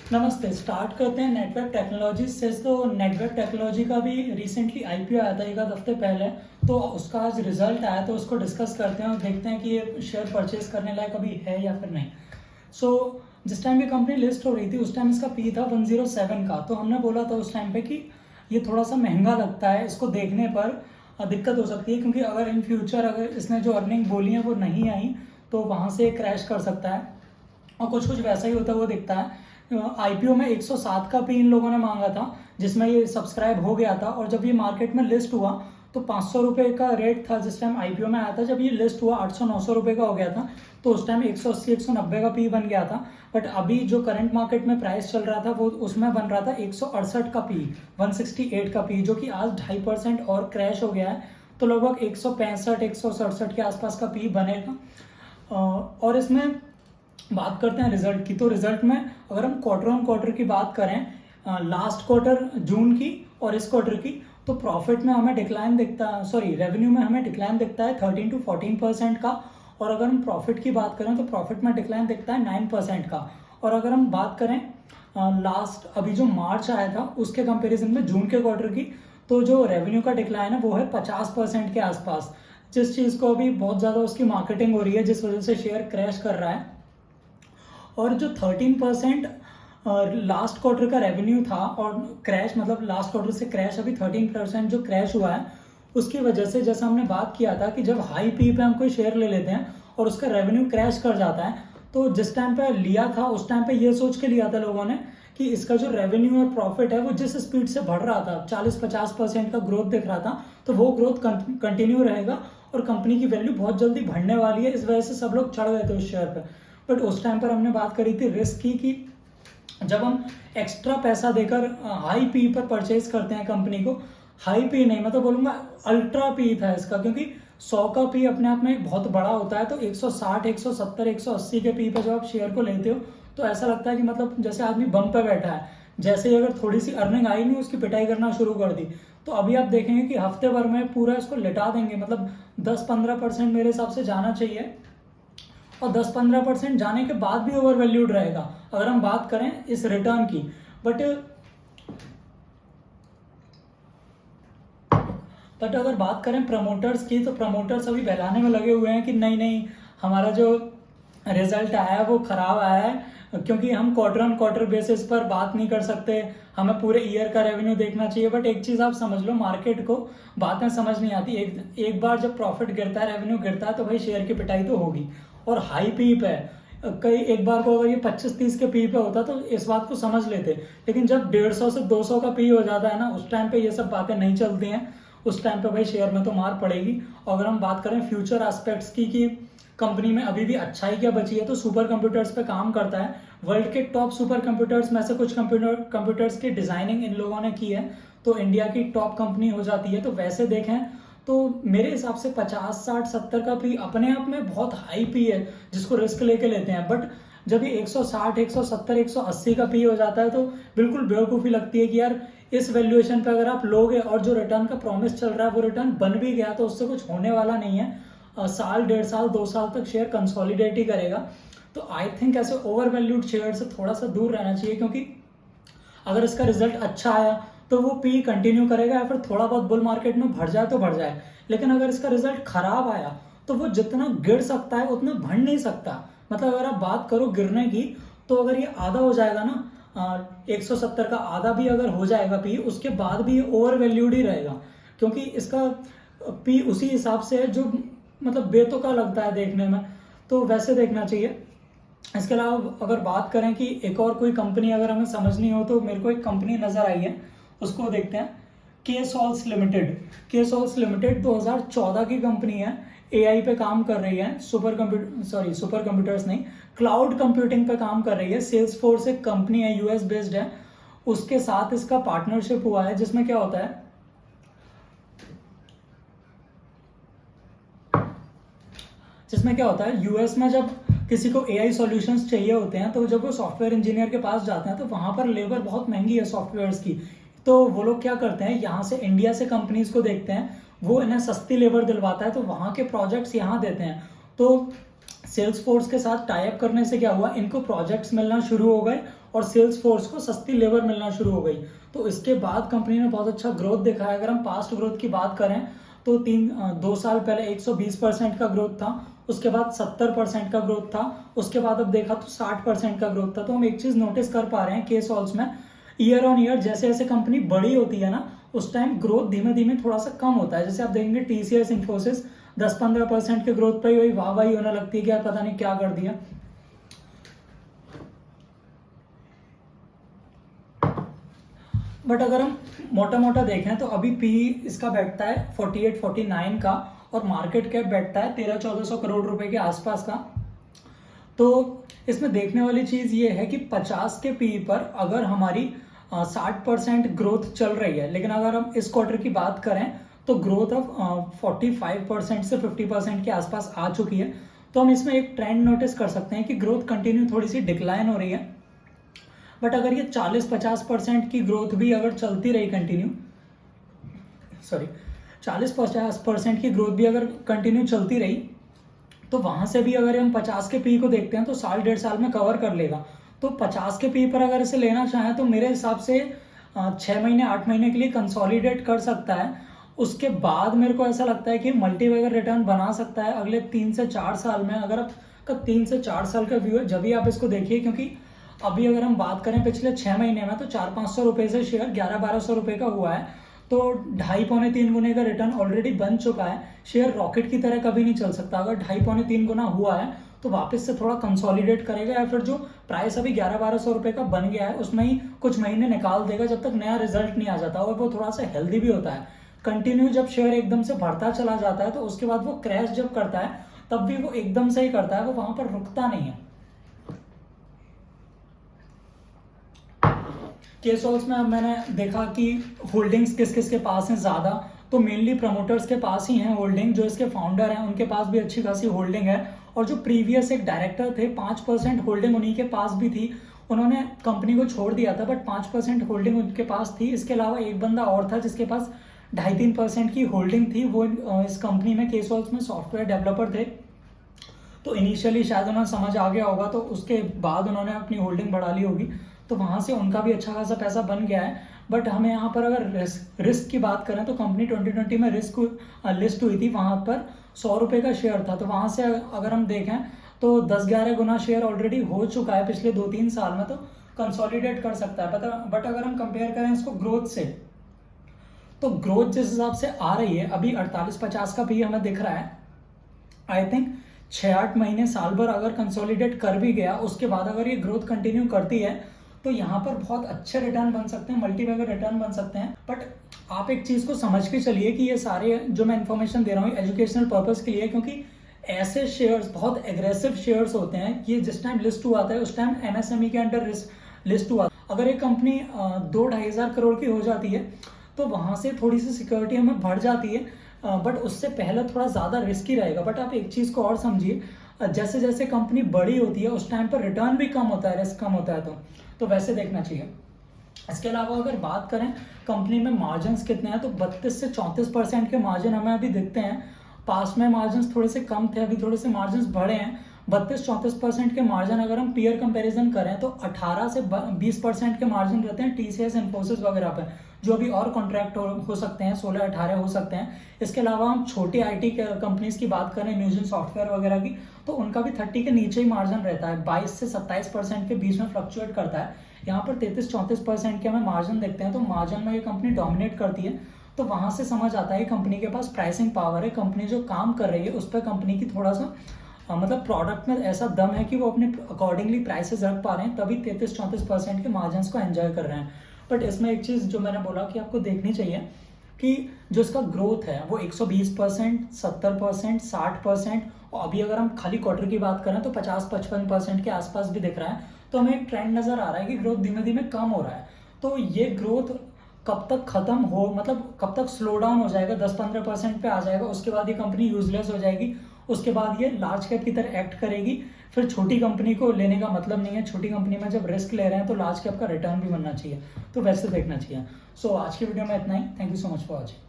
नमस्ते। स्टार्ट करते हैं नेटवर्क टेक्नोलॉजी से। तो नेटवर्क टेक्नोलॉजी का भी रिसेंटली आईपीओ आया था एक आध हफ्ते पहले, तो उसका आज रिजल्ट आया, तो उसको डिस्कस करते हैं और देखते हैं कि ये शेयर परचेज करने लायक अभी है या फिर नहीं। जिस टाइम ये कंपनी लिस्ट हो रही थी उस टाइम इसका पी था 107 का, तो हमने बोला था उस टाइम पे कि ये थोड़ा सा महंगा लगता है, इसको देखने पर दिक्कत हो सकती है, क्योंकि अगर इन फ्यूचर अगर इसने जो अर्निंग बोली है वो नहीं आई तो वहाँ से क्रैश कर सकता है। और कुछ कुछ वैसा ही होता है वो दिखता है। आईपीओ में 107 का भी इन लोगों ने मांगा था, जिसमें ये सब्सक्राइब हो गया था, और जब ये मार्केट में लिस्ट हुआ तो 500 रुपये का रेट था जिस टाइम आईपीओ में आया था। जब ये लिस्ट हुआ 800-900 रुपये का हो गया था, तो उस टाइम 180-190 का पी बन गया था। बट अभी जो करंट मार्केट में प्राइस चल रहा था वो उसमें बन रहा था 168 का पी, 168 का पी, जो कि आज 2.5% और क्रैश हो गया है, तो लगभग 165-167 के आसपास का पी बनेगा। और इसमें बात करते हैं रिजल्ट की। तो रिजल्ट में अगर हम क्वार्टर ऑन क्वार्टर की बात करें, लास्ट क्वार्टर जून की और इस क्वार्टर की, तो प्रॉफिट में हमें डिक्लाइन दिखता है, सॉरी रेवेन्यू में हमें डिक्लाइन दिखता है 13-14% का। और अगर हम प्रॉफिट की बात करें तो प्रॉफिट में डिक्लाइन दिखता है 9% का। और अगर हम बात करें लास्ट अभी जो मार्च आया था उसके कंपैरिजन में जून के क्वार्टर की, तो जो रेवेन्यू का डिक्लाइन है वो है 50% के आसपास। जिस चीज़ को अभी बहुत ज़्यादा उसकी मार्केटिंग हो रही है, जिस वजह से शेयर क्रैश कर रहा है। और जो 13% लास्ट क्वार्टर का रेवेन्यू था, और क्रैश मतलब लास्ट क्वार्टर से क्रैश अभी 13% जो क्रैश हुआ है, उसकी वजह से जैसा हमने बात किया था कि जब हाई पी पे हम कोई शेयर ले लेते हैं और उसका रेवेन्यू क्रैश कर जाता है, तो जिस टाइम पे लिया था उस टाइम पे ये सोच के लिया था लोगों ने कि इसका जो रेवेन्यू और प्रॉफिट है वो जिस स्पीड से बढ़ रहा था, 40-50% का ग्रोथ दिख रहा था, तो वो ग्रोथ कंटिन्यू रहेगा और कंपनी की वैल्यू बहुत जल्दी बढ़ने वाली है। इस वजह से सब लोग चढ़ गए थे उस शेयर पर। बट उस टाइम पर हमने बात करी थी रिस्क की, कि जब हम एक्स्ट्रा पैसा देकर हाई पी पर परचेज करते हैं कंपनी को, हाई पी नहीं, मैं तो बोलूँगा अल्ट्रा पी था इसका, क्योंकि 100 का पी अपने आप में बहुत बड़ा होता है, तो 160, 170, 180 के पी पर जब आप शेयर को लेते हो तो ऐसा लगता है कि मतलब जैसे आदमी बम पे बैठा है, जैसे ही अगर थोड़ी सी अर्निंग आई नहीं उसकी पिटाई करना शुरू कर दी। तो अभी आप देखेंगे कि हफ्ते भर में पूरा इसको लिटा देंगे, मतलब 10-15% मेरे हिसाब से जाना चाहिए, और 10-15% जाने के बाद भी ओवर वैल्यूड रहेगा अगर हम बात करें इस रिटर्न की। बट अगर बात करें प्रमोटर्स की, तो प्रमोटर्स अभी बहलाने में लगे हुए हैं कि नहीं नहीं, हमारा जो रिजल्ट आया है वो खराब आया है, क्योंकि हम क्वार्टर ऑन क्वार्टर बेसिस पर बात नहीं कर सकते, हमें पूरे ईयर का रेवेन्यू देखना चाहिए। बट एक चीज़ आप समझ लो, मार्केट को बातें समझ नहीं आती। एक बार जब प्रॉफिट गिरता है, रेवेन्यू गिरता है, तो भाई शेयर की पिटाई तो होगी। और हाई पी पे कई एक बार को अगर ये 25-30 के पी पे होता तो इस बात को समझ लेते, लेकिन जब 150 से 200 का पी हो जाता है ना, उस टाइम पे ये सब बातें नहीं चलती हैं। उस टाइम पे भाई शेयर में तो मार पड़ेगी। और अगर हम बात करें फ्यूचर एस्पेक्ट्स की कि कंपनी में अभी भी अच्छाई क्या बची है, तो सुपर कंप्यूटर्स पे काम करता है। वर्ल्ड के टॉप सुपर कंप्यूटर्स में से कुछ कंप्यूटर्स की डिजाइनिंग इन लोगों ने की है, तो इंडिया की टॉप कंपनी हो जाती है। तो वैसे देखें तो मेरे हिसाब से 50, 60, 70 का पी अपने आप में बहुत हाई पी है जिसको रिस्क लेके लेते हैं। बट जब ये 160, 170, 180 का पी हो जाता है तो बिल्कुल बेवकूफ़ी लगती है कि यार इस वैल्यूएशन पे अगर आप लोगे और जो रिटर्न का प्रॉमिस चल रहा है वो रिटर्न बन भी गया तो उससे कुछ होने वाला नहीं है। साल, 1.5 साल, 2 साल तक शेयर कंसोलिडेट ही करेगा। तो आई थिंक ऐसे ओवर वैल्यूड शेयर से थोड़ा सा दूर रहना चाहिए, क्योंकि अगर इसका रिजल्ट अच्छा आया तो वो पी कंटिन्यू करेगा, या फिर थोड़ा बहुत बुल मार्केट में बढ़ जाए तो बढ़ जाए। लेकिन अगर इसका रिजल्ट खराब आया तो वो जितना गिर सकता है उतना बढ़ नहीं सकता। मतलब अगर आप बात करो गिरने की, तो अगर ये आधा हो जाएगा ना, 170 का आधा भी अगर हो जाएगा पी, उसके बाद भी ओवर वैल्यूड ही रहेगा, क्योंकि इसका पी उसी हिसाब से है जो मतलब बेतुका लगता है देखने में। तो वैसे देखना चाहिए। इसके अलावा अगर बात करें कि एक और कोई कंपनी अगर हमें समझनी हो, तो मेरे को एक कंपनी नज़र आई है, उसको देखते हैं। केसॉल्स लिमिटेड। केसॉल्स लिमिटेड 2014 की कंपनी है, एआई पे काम कर रही है, सुपर कंप्यूटर्स नहीं, क्लाउड कंप्यूटिंग पे काम कर रही है। सेल्स फोर्स एक कंपनी है, यूएस बेस्ड है, उसके साथ इसका पार्टनरशिप हुआ है। जिसमें क्या होता है, यूएस में जब किसी को एआई सॉल्यूशंस चाहिए होते हैं, तो जब वो सॉफ्टवेयर इंजीनियर के पास जाते हैं तो वहाँ पर लेबर बहुत महंगी है सॉफ्टवेयर्स की। तो वो लोग क्या करते हैं, यहाँ से इंडिया से कंपनीज को देखते हैं, वो इन्हें सस्ती लेबर दिलवाता है, तो वहाँ के प्रोजेक्ट्स यहाँ देते हैं। तो सेल्स फोर्स के साथ टाई अप करने से क्या हुआ, इनको प्रोजेक्ट्स मिलना शुरू हो गए और सेल्स फोर्स को सस्ती लेबर मिलना शुरू हो गई। तो इसके बाद कंपनी ने बहुत अच्छा ग्रोथ दिखाया। अगर हम पास्ट ग्रोथ की बात करें तो 2 साल पहले 120% का ग्रोथ था, उसके बाद 70% का ग्रोथ था, उसके बाद अब देखा तो 60% का ग्रोथ था। तो हम एक चीज नोटिस कर पा रहे हैं के सॉल्स में, ईयर ऑन ईयर जैसे जैसे कंपनी बड़ी होती है ना, उस टाइम ग्रोथ धीमे धीमे थोड़ा सा कम होता है। जैसे आप देखेंगे TCS इन्फोसिस 10-15% के ग्रोथ पे ही वही वाह वाही होने लगती है कि यार पता नहीं क्या कर दिया। बट अगर हम मोटा मोटा देखें तो अभी पी इसका बैठता है 48-49 का, और मार्केट कैप बैठता है 1300-1400 करोड़ रुपए के आसपास का। तो इसमें देखने वाली चीज ये है कि 50 के पी पर अगर हमारी 60% ग्रोथ चल रही है, लेकिन अगर हम इस क्वार्टर की बात करें तो ग्रोथ ऑफ 45% से 50% के आसपास आ चुकी है। तो हम इसमें एक ट्रेंड नोटिस कर सकते हैं कि ग्रोथ कंटिन्यू थोड़ी सी डिक्लाइन हो रही है। बट अगर ये 40-50% की ग्रोथ भी अगर चलती रही कंटिन्यू, 40-50% की ग्रोथ भी अगर कंटिन्यू चलती रही, तो वहां से भी अगर हम 50 के पी को देखते हैं तो 1.5 साल में कवर कर लेगा। तो 50 के पी पर अगर इसे लेना चाहें तो मेरे हिसाब से 6 महीने 8 महीने के लिए कंसोलिडेट कर सकता है। उसके बाद मेरे को ऐसा लगता है कि मल्टी बैगर रिटर्न बना सकता है अगले 3 से 4 साल में। अगर आपका 3 से 4 साल का व्यू है जब भी आप इसको देखिए, क्योंकि अभी अगर हम बात करें पिछले 6 महीने में तो 400-500 रुपए से शेयर 1100-1200 रुपए का हुआ है। तो 2.5-3 गुने का रिटर्न ऑलरेडी बन चुका है। शेयर रॉकेट की तरह कभी नहीं चल सकता। अगर 2.5-3 गुना हुआ है तो वापस से थोड़ा कंसोलिडेट करेगा, या फिर जो प्राइस अभी 1100-1200 रुपए का बन गया है उसमें ही कुछ महीने निकाल देगा जब तक नया रिजल्ट नहीं आ जाता। और वो थोड़ा सा हेल्दी भी होता है। कंटिन्यू जब शेयर एकदम से बढ़ता चला जाता है तो उसके बाद वो क्रैश जब करता है तब भी वो एकदम से ही करता है, वो वहां पर रुकता नहीं है। केसॉल्स में अब मैंने देखा कि होल्डिंग्स किस किस के पास हैं ज़्यादा, तो मेनली प्रमोटर्स के पास ही हैं होल्डिंग। जो इसके फाउंडर हैं उनके पास भी अच्छी खासी होल्डिंग है, और जो प्रीवियस एक डायरेक्टर थे 5% होल्डिंग उन्हीं के पास भी थी। उन्होंने कंपनी को छोड़ दिया था बट 5% होल्डिंग उनके पास थी। इसके अलावा एक बंदा और था जिसके पास 2.5-3% की होल्डिंग थी। वो इस कंपनी में केसॉल्स में सॉफ्टवेयर डेवलपर थे। तो इनिशियली शायद उन्हें समझ आ गया होगा, तो उसके बाद उन्होंने अपनी होल्डिंग बढ़ा ली होगी, तो वहां से उनका भी अच्छा खासा पैसा बन गया है। बट हमें यहाँ पर अगर रिस्क की बात करें तो कंपनी 2020 में रिस्क लिस्ट हुई थी, वहां पर 100 रुपए का शेयर था। तो वहां से अगर हम देखें तो 10-11 गुना शेयर ऑलरेडी हो चुका है पिछले 2-3 साल में, तो कंसोलिडेट कर सकता है। बट अगर हम कंपेयर करें इसको ग्रोथ से, तो ग्रोथ जिस हिसाब से आ रही है अभी 48-50 का भी हमें दिख रहा है। आई थिंक 6-8 महीने साल भर अगर कंसोलिडेट कर भी गया, उसके बाद अगर ये ग्रोथ कंटिन्यू करती है तो यहाँ पर बहुत अच्छे रिटर्न बन सकते हैं, मल्टी बैगर रिटर्न बन सकते हैं। बट आप एक चीज को समझ के चलिए कि ये सारे जो मैं इन्फॉर्मेशन दे रहा हूँ एजुकेशनल पर्पज के लिए, क्योंकि ऐसे शेयर्स बहुत एग्रेसिव शेयर्स होते हैं। ये जिस टाइम लिस्ट हुआ था उस टाइम MSME के अंडर लिस्ट हुआ। अगर एक कंपनी 2-2.5 हजार करोड़ की हो जाती है तो वहां से थोड़ी सी सिक्योरिटी हमें बढ़ जाती है, बट उससे पहले थोड़ा ज्यादा रिस्की रहेगा। बट आप एक चीज को और समझिए, जैसे जैसे कंपनी बड़ी होती है उस टाइम पर रिटर्न भी कम होता है, रिस्क कम होता है, तो वैसे देखना चाहिए। इसके अलावा अगर बात करें कंपनी में मार्जिन कितने हैं, तो 32 से 34% के मार्जिन हमें अभी दिखते हैं। पास में मार्जिन थोड़े से कम थे, अभी थोड़े से मार्जिन बढ़े हैं। 32-34% के मार्जिन अगर हम पीयर कंपैरिजन करें तो 18 से 20% के मार्जिन रहते हैं TCS इन्फोसिस वगैरह पे, जो अभी और कॉन्ट्रैक्ट हो सकते हैं, 16-18 हो सकते हैं। इसके अलावा हम छोटी IT कंपनीज की बात करें, न्यूजन सॉफ्टवेयर वगैरह की, तो उनका भी 30 के नीचे ही मार्जिन रहता है, 22 से 27% के बीच में फ्लक्चुएट करता है। यहाँ पर 33-34% के हमें मार्जिन देखते हैं, तो मार्जिन में ये कंपनी डोमिनेट करती है। तो वहां से समझ आता है कंपनी के पास प्राइसिंग पावर है, कंपनी जो काम कर रही है उस पर कंपनी की थोड़ा सा मतलब प्रोडक्ट में ऐसा दम है कि वो अपने अकॉर्डिंगली प्राइसेस रख पा रहे हैं, तभी 33-34% के मार्जिन को एंजॉय कर रहे हैं। बट इसमें एक चीज जो मैंने बोला कि आपको देखनी चाहिए कि जो इसका ग्रोथ है वो 120%, 70%, 60%, और अभी अगर हम खाली क्वार्टर की बात करें तो 50-55% के आसपास भी दिख रहा है। तो हमें एक ट्रेंड नजर आ रहा है कि ग्रोथ धीमे धीमे कम हो रहा है। तो ये ग्रोथ कब तक खत्म हो, मतलब कब तक स्लो डाउन हो जाएगा, 10-15% पे आ जाएगा, उसके बाद ये कंपनी यूजलेस हो जाएगी, उसके बाद ये लार्ज कैप की तरह एक्ट करेगी। फिर छोटी कंपनी को लेने का मतलब नहीं है। छोटी कंपनी में जब रिस्क ले रहे हैं तो लार्ज कैप का रिटर्न भी बनना चाहिए, तो वैसे देखना चाहिए। सो आज की वीडियो में इतना ही। Thank you so much for watching.